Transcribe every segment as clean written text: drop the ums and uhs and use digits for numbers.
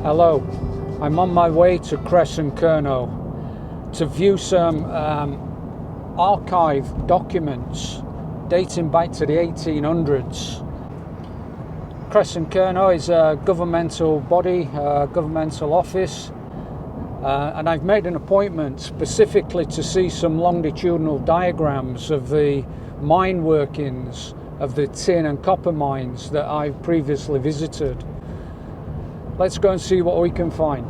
Hello, I'm on my way to Kresen Kernow to view some archive documents dating back to the 1800s. Kresen Kernow is a governmental body, a governmental office, and I've made an appointment specifically to see some longitudinal diagrams of the mine workings of the tin and copper mines that I've previously visited. Let's go and see what we can find.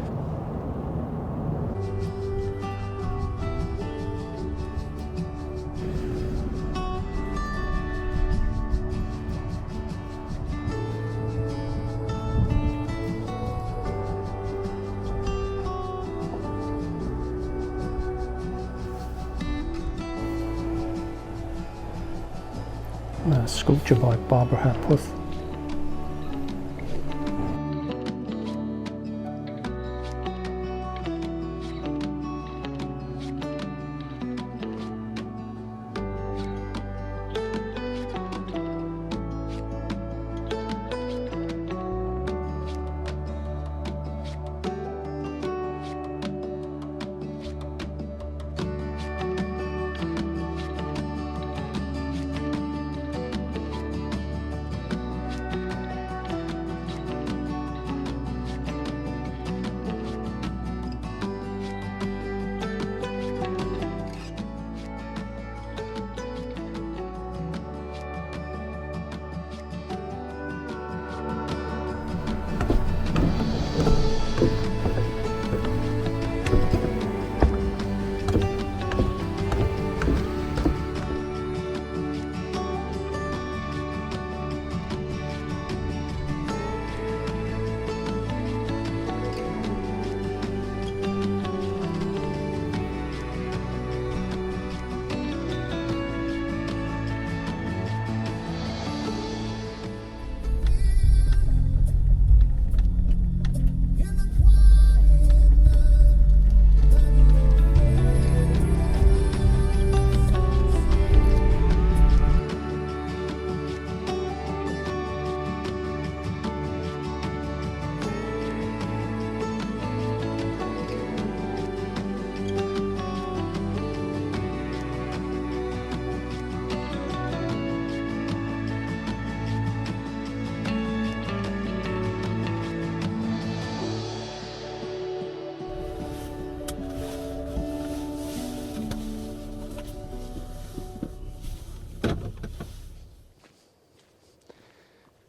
A sculpture by Barbara Hepworth.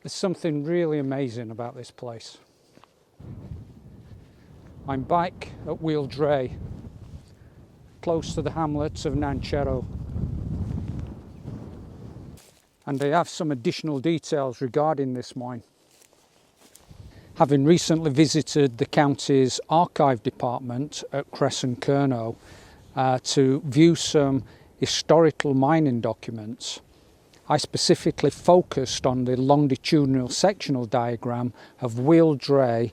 There's something really amazing about this place. I'm back at Wheal Dre, close to the hamlets of Nanchero. And they have some additional details regarding this mine. Having recently visited the county's archive department at Kresen Kernow to view some historical mining documents, I specifically focused on the longitudinal sectional diagram of Wheal Dre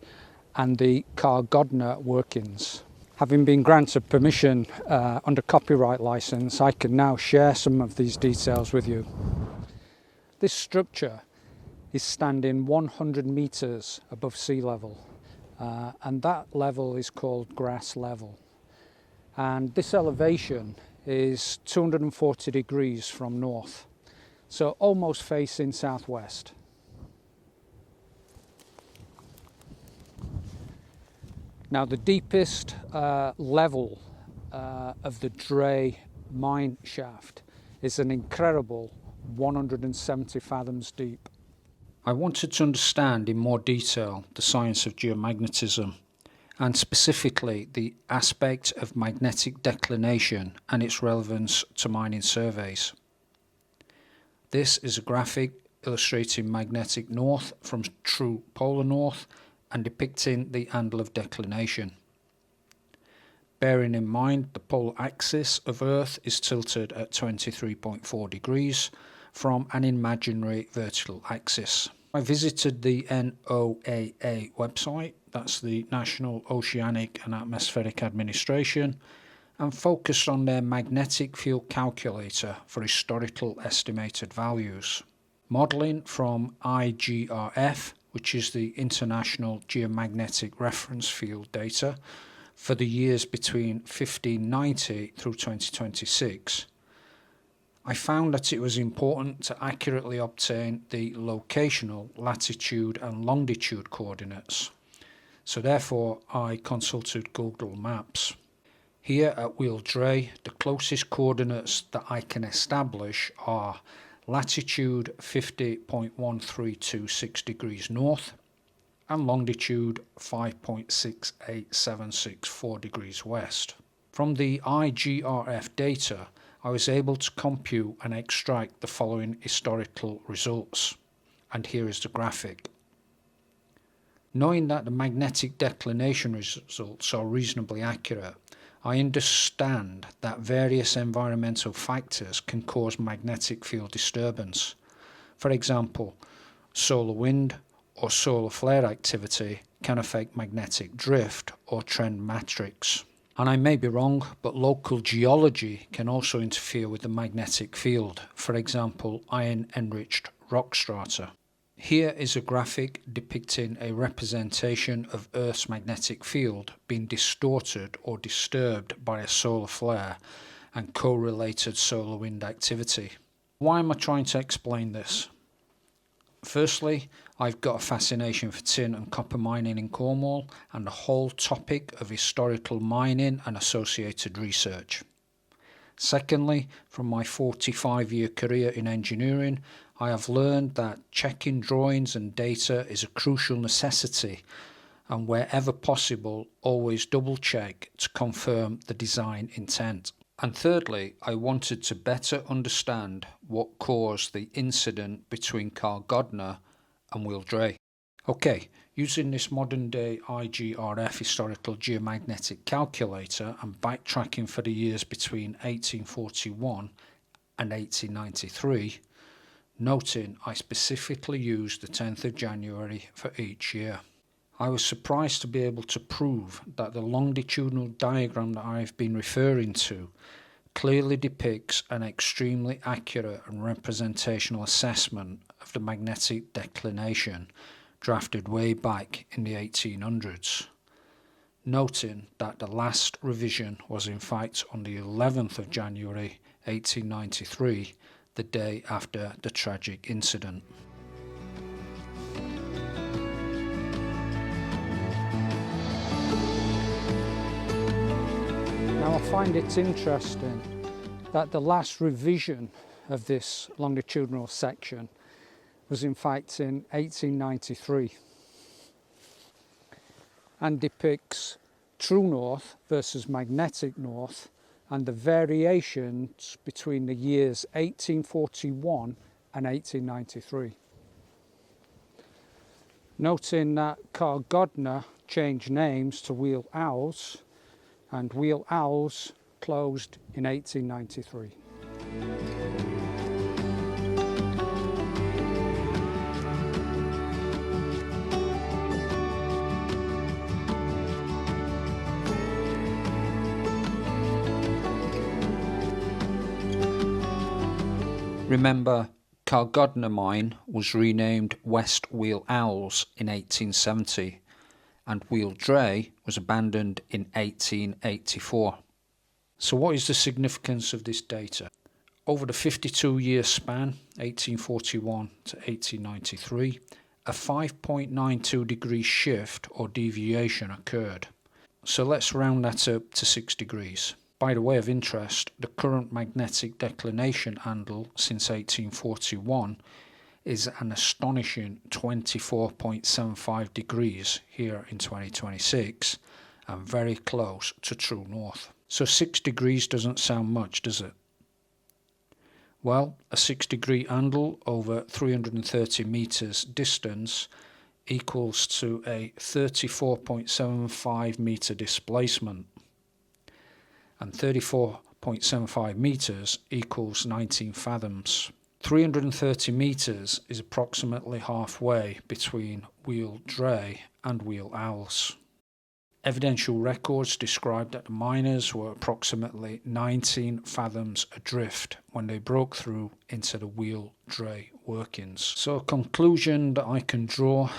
and the Cargodna workings. Having been granted permission under copyright license, I can now share some of these details with you. This structure is standing 100 metres above sea level, and that level is called grass level. And this elevation is 240 degrees from north, so almost facing southwest. Now the deepest level of the Dre mine shaft is an incredible 170 fathoms deep. I wanted to understand in more detail the science of geomagnetism, and specifically the aspect of magnetic declination and its relevance to mining surveys. This is a graphic illustrating magnetic north from true polar north and depicting the angle of declination. Bearing in mind the polar axis of Earth is tilted at 23.4 degrees from an imaginary vertical axis. I visited the NOAA website, that's the National Oceanic and Atmospheric Administration, and focused on their magnetic field calculator for historical estimated values. Modelling from IGRF, which is the International Geomagnetic Reference Field data, for the years between 1590 through 2026, I found that it was important to accurately obtain the locational latitude and longitude coordinates. So therefore I consulted Google Maps. Here at Wheal Dre, the closest coordinates that I can establish are latitude 50.1326 degrees north and longitude 5.68764 degrees west. From the IGRF data, I was able to compute and extract the following historical results, and here is the graphic. Knowing that the magnetic declination results are reasonably accurate, I understand that various environmental factors can cause magnetic field disturbance. For example, solar wind or solar flare activity can affect magnetic drift or trend matrix. And I may be wrong, but local geology can also interfere with the magnetic field, for example, iron-enriched rock strata. Here is a graphic depicting a representation of Earth's magnetic field being distorted or disturbed by a solar flare and correlated solar wind activity. Why am I trying to explain this? Firstly, I've got a fascination for tin and copper mining in Cornwall and the whole topic of historical mining and associated research. Secondly, from my 45-year career in engineering, I have learned that checking drawings and data is a crucial necessity, and wherever possible, always double check to confirm the design intent. And thirdly, I wanted to better understand what caused the incident between Carl Godner and Wheal Dre. Okay, using this modern day IGRF historical geomagnetic calculator and backtracking for the years between 1841 and 1893, noting I specifically used the 10th of January for each year. I was surprised to be able to prove that the longitudinal diagram that I have been referring to clearly depicts an extremely accurate and representational assessment of the magnetic declination drafted way back in the 1800s. Noting that the last revision was in fact on the 11th of January 1893, the day after the tragic incident. Now I find it interesting that the last revision of this longitudinal section was in fact in 1893 and depicts true north versus magnetic north and the variations between the years 1841 and 1893. Noting that Carl Godner changed names to Wheal Owles and Wheal Owles closed in 1893. Remember, Carl Godner Mine was renamed West Wheal Owles in 1870 and Wheal Dre was abandoned in 1884. So what is the significance of this data? Over the 52-year span, 1841 to 1893, a 5.92 degree shift or deviation occurred. So let's round that up to 6 degrees. By the way of interest, the current magnetic declination handle since 1841 is an astonishing 24.75 degrees here in 2026 and very close to true north. So 6 degrees doesn't sound much, does it? Well, a 6 degree handle over 330 meters distance equals to a 34.75 meter displacement, and 34.75 meters equals 19 fathoms. 330 meters is approximately halfway between Wheal Dre and Wheal Owles. Evidential records described that the miners were approximately 19 fathoms adrift when they broke through into the Wheal Dre workings. So a conclusion that I can draw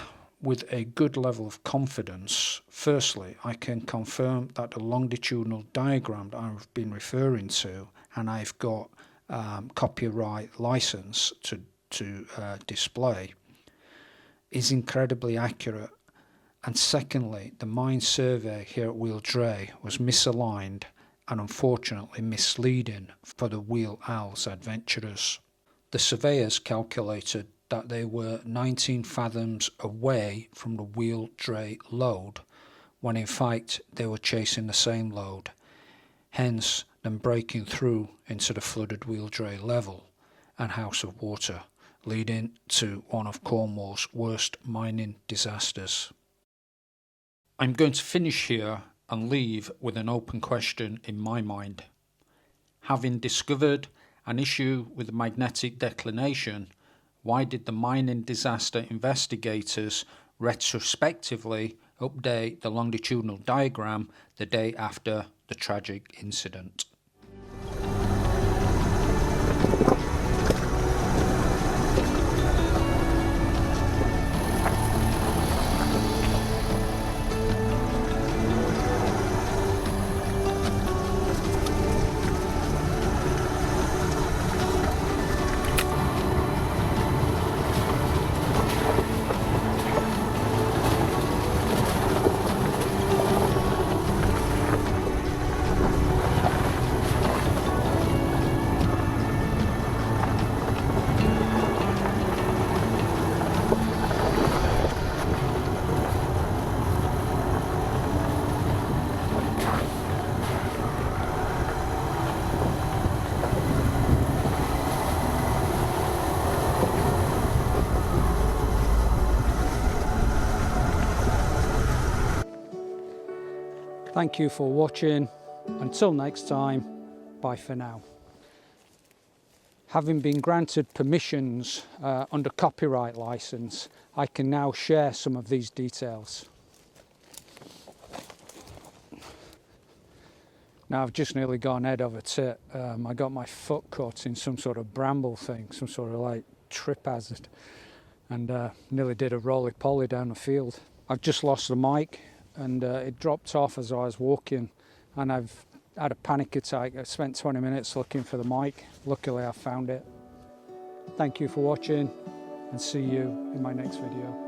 with a good level of confidence: firstly, I can confirm that the longitudinal diagram that I've been referring to, and I've got copyright license to display, is incredibly accurate. And secondly, the mine survey here at Wheal Dre was misaligned and unfortunately misleading for the Wheal Owles adventurers. The surveyors calculated that they were 19 fathoms away from the Wheal Dre lode, when in fact they were chasing the same lode, hence them breaking through into the flooded Wheal Dre level and house of water, leading to one of Cornwall's worst mining disasters. I'm going to finish here and leave with an open question in my mind. Having discovered an issue with magnetic declination, why did the mining disaster investigators retrospectively update the longitudinal diagram the day after the tragic incident? Thank you for watching. Until next time, bye for now. Having been granted permissions under copyright license, I can now share some of these details. Now I've just nearly gone head over tit. I got my foot caught in some sort of bramble thing, some sort of like trip hazard, and nearly did a roly-poly down the field. I've just lost the mic, and it dropped off as I was walking, and I've had a panic attack. I spent 20 minutes looking for the mic. Luckily I found it. Thank you for watching, and see you in my next video.